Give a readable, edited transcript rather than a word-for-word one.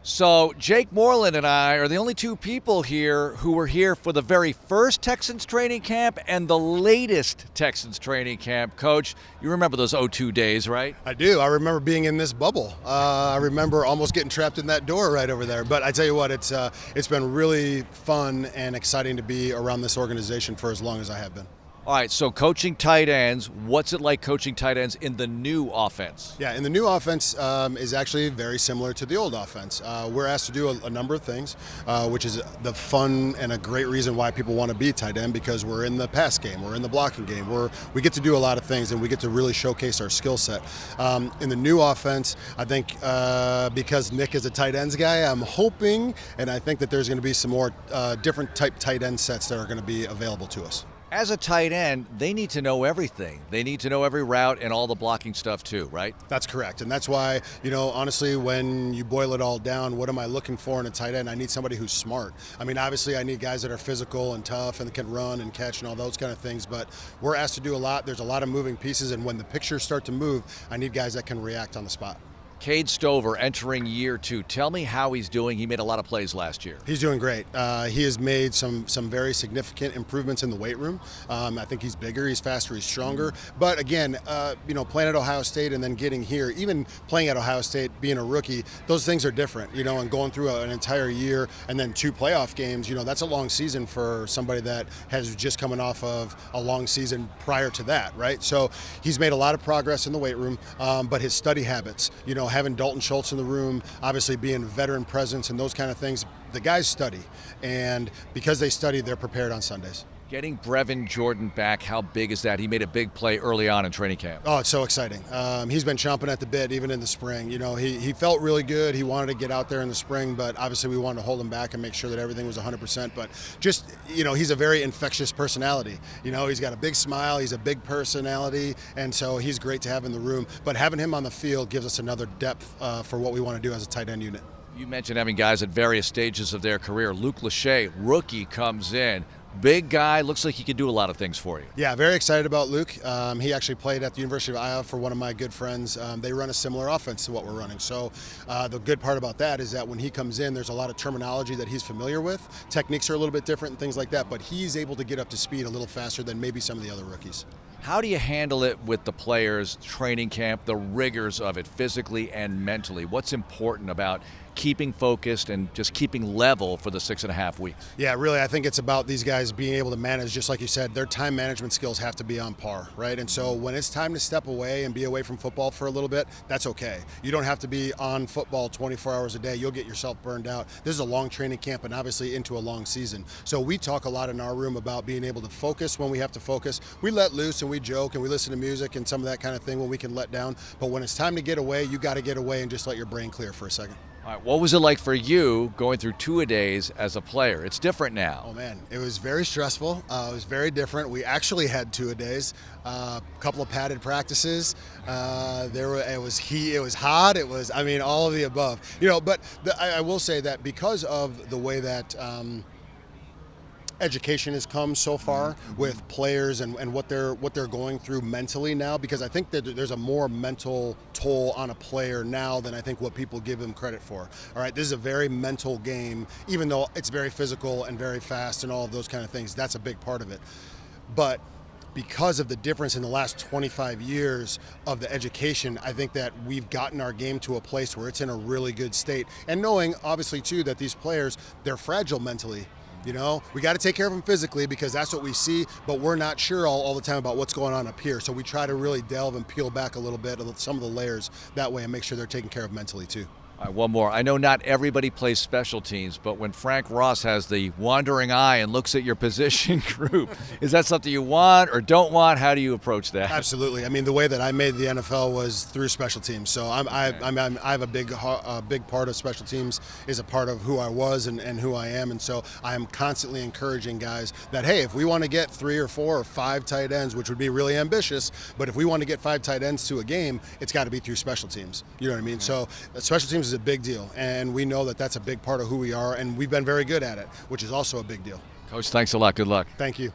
So Jake Moreland and I are the only two people here who were here for the very first Texans training camp and the latest Texans training camp. Coach, you remember those 02 days, right? I do. I remember being in this bubble. I remember almost getting trapped in that door right over there. But I tell you what, it's been really fun and exciting to be around this organization for as long as I have been. All right, so coaching tight ends, what's it like coaching tight ends in the new offense? Yeah, and the new offense is actually very similar to the old offense. We're asked to do a number of things, which is the fun and a great reason why people want to be tight end, because we're in the pass game, we're in the blocking game, we get to do a lot of things, and we get to really showcase our skill set. In the new offense, I think because Nick is a tight ends guy, I'm hoping, and I think that there's going to be some more different type tight end sets that are going to be available to us. As a tight end, they need to know everything. They need to know every route and all the blocking stuff too, right? That's correct. And that's why, honestly, when you boil it all down, what am I looking for in a tight end? I need somebody who's smart. I mean, obviously, I need guys that are physical and tough and can run and catch and all those kind of things. But we're asked to do a lot. There's a lot of moving pieces. And when the pictures start to move, I need guys that can react on the spot. Cade Stover entering year 2. Tell me how he's doing. He made a lot of plays last year. He's doing great. He has made some very significant improvements in the weight room. I think he's bigger, he's faster, he's stronger. But again, playing at Ohio State and then getting here, even playing at Ohio State, being a rookie, those things are different, and going through an entire year and then 2 playoff games, that's a long season for somebody that has just coming off of a long season prior to that, right? So he's made a lot of progress in the weight room, but his study habits, having Dalton Schultz in the room, obviously being veteran presence and those kind of things, the guys study. And because they study, they're prepared on Sundays. Getting Brevin Jordan back, how big is that? He made a big play early on in training camp. Oh, it's so exciting. He's been chomping at the bit even in the spring. He felt really good. He wanted to get out there in the spring, but obviously we wanted to hold him back and make sure that everything was 100%. But just, he's a very infectious personality. He's got a big smile. He's a big personality, and so he's great to have in the room. But having him on the field gives us another depth for what we want to do as a tight end unit. You mentioned having guys at various stages of their career. Lache, rookie, comes in. Big guy, looks like he could do a lot of things for you. Yeah, very excited about Luke. He actually played at the University of Iowa for one of my good friends. They run a similar offense to what we're running. So the good part about that is that when he comes in, there's a lot of terminology that he's familiar with. Techniques are a little bit different and things like that, but he's able to get up to speed a little faster than maybe some of the other rookies. How do you handle it with the players, training camp, the rigors of it physically and mentally? What's important about keeping focused and just keeping level for the 6.5 weeks? Yeah, really, I think it's about these guys being able to manage, just like you said, their time management skills have to be on par, right? And so when it's time to step away and be away from football for a little bit, that's okay. You don't have to be on football 24 hours a day. You'll get yourself burned out. This is a long training camp and obviously into a long season. So we talk a lot in our room about being able to focus when we have to focus. We let loose and we joke and we listen to music and some of that kind of thing when we can let down. But when it's time to get away, you got to get away and just let your brain clear for a second. All right, what was it like for you going through 2-a-days as a player? It's different now. Oh man, it was very stressful. It was very different. We actually had 2-a-days, a couple of padded practices. It was heat, it was hot, all of the above. But I will say that because of the way that education has come so far with players and what they're going through mentally now, because I think that there's a more mental toll on a player now than I think what people give him credit for. All right, this is a very mental game, even though it's very physical and very fast and all of those kind of things. That's a big part of it. But because of the difference in the last 25 years of the education, I think that we've gotten our game to a place where it's in a really good state. And knowing, obviously, too, that these players, they're fragile mentally. We got to take care of them physically because that's what we see, but we're not sure all the time about what's going on up here. So we try to really delve and peel back a little bit of some of the layers that way and make sure they're taken care of mentally too. All right, one more. I know not everybody plays special teams, but when Frank Ross has the wandering eye and looks at your position group, is that something you want or don't want? How do you approach that? Absolutely. I mean, the way that I made the NFL was through special teams. So I have a big part of special teams is a part of who I was and who I am. And so I am constantly encouraging guys that, hey, if we want to get 3 or 4 or 5 tight ends, which would be really ambitious, but if we want to get 5 tight ends to a game, it's got to be through special teams. You know what I mean? So special teams is a big deal, and we know that that's a big part of who we are, and we've been very good at it, which is also a big deal. Coach, thanks a lot. Good luck. Thank you.